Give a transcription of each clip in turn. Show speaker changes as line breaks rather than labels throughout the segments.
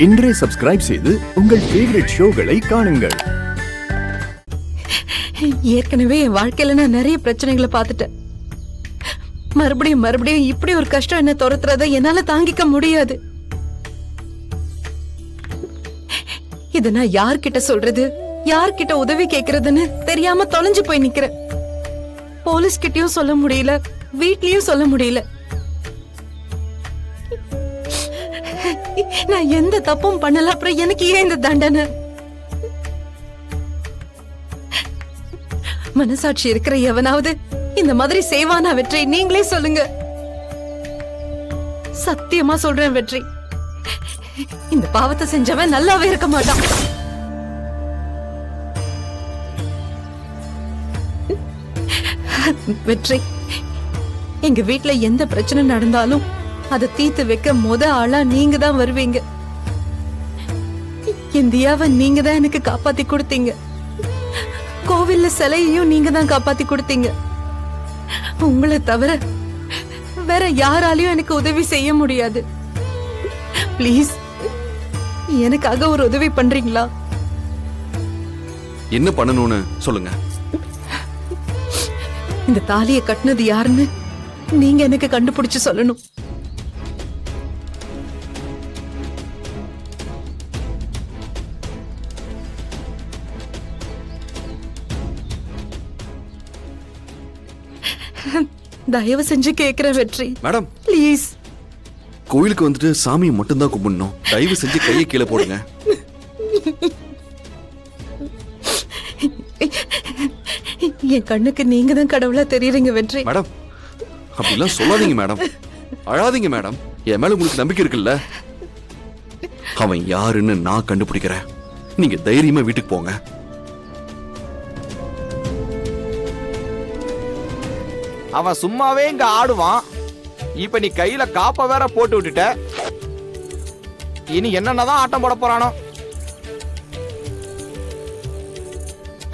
இன்றே சப்ஸ்கிரைப் செய்து உங்கள் ஃபேவரட் ஷோகளை காணுங்கள்.
ஏற்கனவே என் வாழ்க்கையில நான் நிறைய பிரச்சனைகளை பார்த்துட்டேன். மறுபடியும் இப்படி ஒரு கஷ்டம் என்ன துரத்துறத என்னால தாங்கிக்க முடியாது. இத நான் யார்கிட்ட சொல்றது, யார்கிட்ட உதவி கேக்குறதுன்னு தெரியாம தொலைஞ்சு போய் நிக்கிறேன். போலீஸ் கிட்டயும் சொல்ல முடியல, வீட்லயும் சொல்ல முடியல. நான் எந்த தப்பும் பண்ணல, அப்புறம் எனக்கு ஏன் இந்த தண்டனை? மனசாட்சி இருக்கிற எவனாவது இந்த மாதிரி செய்வானா வெற்றி? நீங்களே சொல்லுங்க. சத்தியமா சொல்றேன் வெற்றி, இந்த பாவத்தை செஞ்சவன் நல்லாவே இருக்க மாட்டான். வெற்றி, எங்க வீட்ல எந்த பிரச்சனை நடந்தாலும் அதை தீர்த்து வைக்க ஆளா நீங்க தான் வருவீங்க. இந்தியாவை நீங்க தான் எனக்கு காப்பாத்தி கொடுத்தீங்க. கோவில்ல சிலையையும் நீங்க தான் காப்பாத்தி கொடுத்தீங்க. உங்களை தவிர வேற யாராலையும் எனக்கு உதவி செய்ய முடியாது. ப்ளீஸ் எனக்காக ஒரு உதவி பண்றீங்களா?
என்ன பண்ணணும்னு சொல்லுங்க.
இந்த தாலியை கட்டினது யாருன்னு நீங்க எனக்கு கண்டுபிடிச்சு சொல்லணும். தயவு செஞ்சு கேக்குற வெற்றி.
Madam
please.
கோயிலுக்கு வந்துட்டு சாமியை மட்டும்தான் கும்பிடணும். தயவு செஞ்சு கையை கீழே போடுங்க.
என் கண்ணுக்கு நீங்க தான் கடவுளா தெரியுறீங்க வெற்றி.
மேடம் அப்படிலாம் சொல்லாதீங்க மேடம். அழாதீங்க மேடம். என் மேல உங்களுக்கு நம்பிக்கை இருக்குல்ல? அவன் யாருன்னு நான் கண்டுபிடிக்கிறேன். நீங்க தைரியமா வீட்டுக்கு போங்க.
அவன் சும்மாவே இங்க ஆடுவான். இப்ப நீ கையில காப்ப வேற போட்டு விட்டுட்ட. இனி என்னன்னதான் ஆட்டம் போட போறானோ?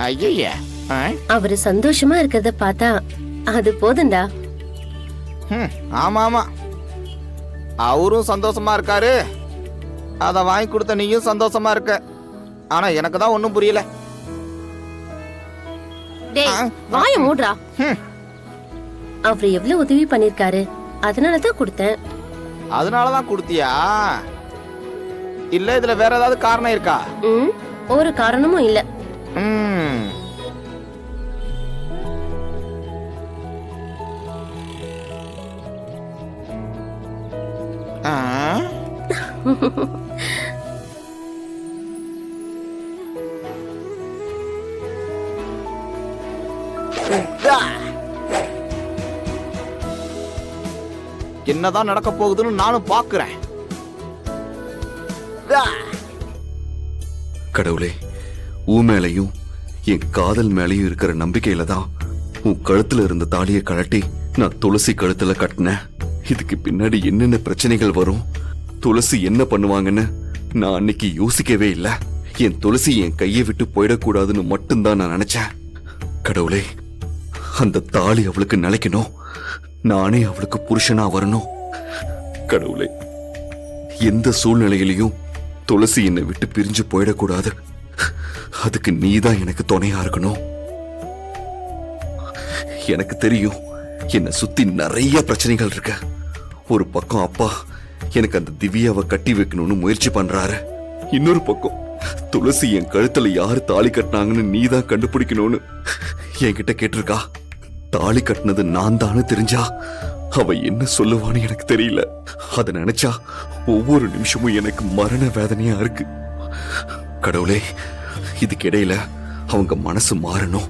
ஐய,
அவரு சந்தோஷமா இருக்கிறத பார்த்தா அது போதும்டா.
ஆமா ஆமா, அவரும் சந்தோஷமா இருக்காரு. அத வாங்கி கொடுத்த நீயும் சந்தோஷமா இருக்க. ஆனா எனக்கு தான் ஒண்ணும் புரியல.
டேய் வாய மூடுடா. அவரு எவ்வளவு உதவி பண்ணிருக்காரு, அதனாலதான் கொடுத்தேன்.
அதனாலதான் கொடுத்தியா? இல்ல இதுல வேற ஏதாவது காரணம் இருக்கா?
ஒரு காரணமும் இல்ல.
என்னதான் நடக்க போகுதுன்னு நானும் பாக்குறேன்.
கடவுளே, உன் மேலையும் என் காதல் மேலையும் இருக்கிற நம்பிக்கையில தான் உன் கழுத்துல இருந்த தாலியை கழட்டி நான் துளசி கழுத்துல கட்டினேன். இதுக்கு பின்னாடி என்னென்ன பிரச்சனைகள் வரும், துளசி என்ன பண்ணுவாங்கன்னு நான் அன்னைக்கு யோசிக்கவே இல்லை. என் துளசி என் கையை விட்டு போயிடக்கூடாதுன்னு மட்டும்தான் நான் நினைச்சேன். கடவுளே, அந்த தாலி அவளுக்கு நிலைக்கணும். நானே அவளுக்கு புருஷனா வரணும். கடவுளே, எந்த சூழ்நிலையிலையும் துளசி என்னை விட்டு பிரிஞ்சு போயிடக்கூடாது. அதுக்கு நீதான் எனக்கு துணையா இருக்கணும். எனக்கு தெரியும், என்னை சுத்தி நிறைய பிரச்சனைகள் இருக்கு. ஒரு பக்கம் அப்பா எனக்கு அந்த திவ்யாவை கட்டி வைக்கணும்னு முயற்சி பண்றாரு. இன்னொரு பக்கம் துளசி என் கழுத்துல யாரு தாலி கட்டினாங்கன்னு நீதான் கண்டுபிடிக்கணும்னு என்கிட்ட கேட்டிருக்கா. தாலி கட்டினது நான் தானே தெரிஞ்சா அவ என்ன சொல்லுவான்னு எனக்கு தெரியல. அத நினைச்சா ஒவ்வொரு நிமிஷமும் எனக்கு மரண வேதனையா இருக்கு. கடவுளே, இதுக்கிடையில அவங்க மனசு மாறணும்.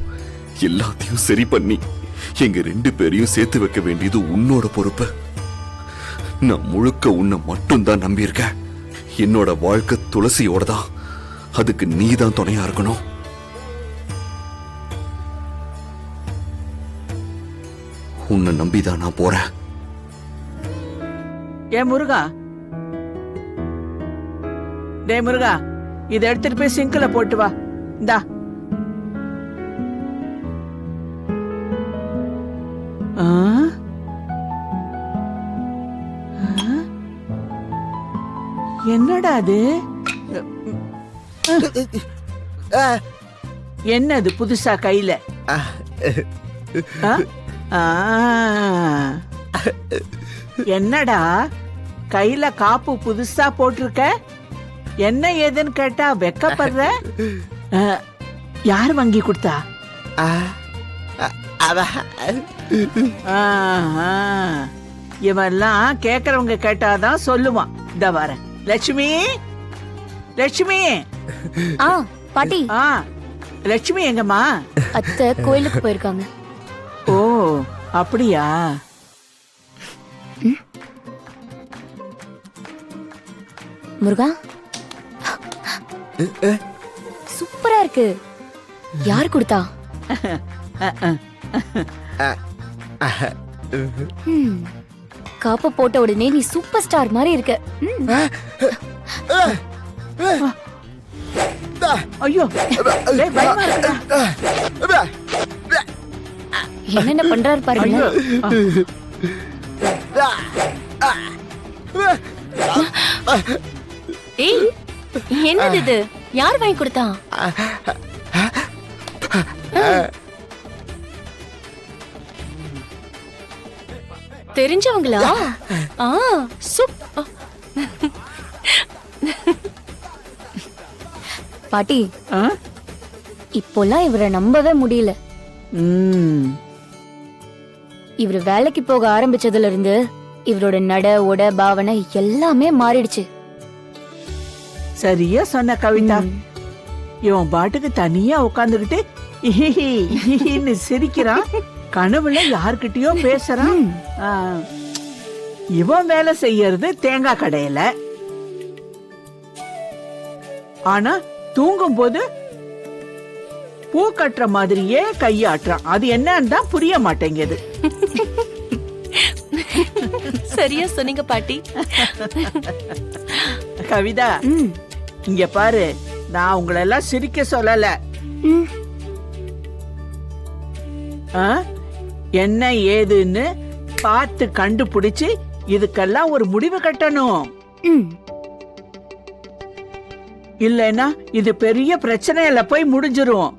எல்லாத்தையும் சரி பண்ணி எங்க 2 பேரையும் சேர்த்து வைக்க வேண்டியது உன்னோட பொறுப்பு. நான் முழுக்க உன்னை மட்டும் தான் நம்பியிருக்கேன். என்னோட வாழ்க்கை துளசியோட தான். அதுக்கு நீ தான் துணையா இருக்கணும். உன்னை நம்பிதான் நான் போறேன்.
ஏ முருகா, டே முருகா, இதை எடுத்துட்டு போய் சிங்க்ல போட்டு வா. இந்தா. என்னடா என்னடா அது? என்னது புதுசா கையில? ஆ? ஆ. என்னடா கையில காப்பு புதுசா போட்டிருக்க? என்ன ஏதுன்னு கேட்டா வெக்கப்படுற? யார் வாங்கி கொடுத்தா? இவெல்லாம் கேக்குறவங்க கேட்டாதான் சொல்லுவான். இந்த வர லட்சுமி, லட்சுமி.
பாட்டி.
லட்சுமி எங்கம்மா?
அத்தை கோயிலுக்கு போயிருக்காங்க.
ஓ அப்படியா?
முருகா, சூப்பரா இருக்கு. யார் கொடுத்தா? காப்பு போட்ட உடனே நீ சூப்பர் ஸ்டார் மாதிரி இருக்க.
ஐயோ பயமா இருக்குடா.
என்னென்ன பண்றாரு பாருங்க. ஏய், என்னது இது? யார் வாங்கி கொடுத்தா? தெரிஞ்சவங்களா? பாட்டி, இப்போலாம் இவரை நம்பவே முடியல. இவரு வேலைக்கு போக ஆரம்பிச்சதுல இருந்து இவரோட நட உட பாவனை எல்லாமே மாறிடுச்சு.
சரியா சொன்ன கவிதா. இவன் பாட்டுக்கு தனியா உட்காந்துக்கிட்டு சிரிக்கிறான். கனவுல யார்கிட்டயோ பேசுறான். இவன் வேலை செய்யறது தேங்காய் கடையில. ஆனா தூங்கும் போது பூ கட்டுற மாதிரியே கையாட்டுறான். அது என்னன்னு தான் புரிய மாட்டேங்குது.
சரியா சொன்னீங்க பாட்டி.
கவிதா, இங்க பாரு, நான் உங்களை எல்லாம் சிரிக்க சொல்லல. என்ன ஏதுன்னு பார்த்து கண்டுபிடிச்சு இதுக்கெல்லாம் ஒரு முடிவு கட்டணும். இல்லைன்னா இது பெரிய பிரச்சனையில போய் முடிஞ்சிரும்.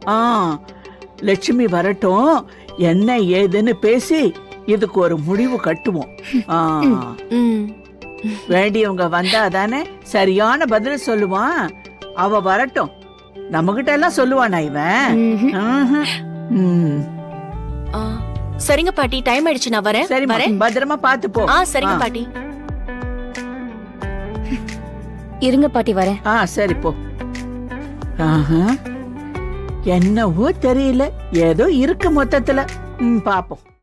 லட்சுமி வரட்டும், என்ன ஏதுன்னு பேசி இதுக்கு ஒரு முடிவு கட்டுவோம். வேண்டியவங்க வந்தா தானே சரியான பதில் சொல்லுவான். அவ வரட்டும், நம்மகிட்ட எல்லாம் சொல்லுவானா இவன்?
சரிங்க பாட்டி, டைம் ஆயிடுச்சு, நான் வரேன்.
சரி, பத்திரமா பாத்து போ.
சரிங்க பாட்டி. இருங்க பாட்டி, வரேன்.
சரி போ. என்னவோ தெரியல, ஏதோ இருக்கு மொத்தத்துல. பாப்போம்.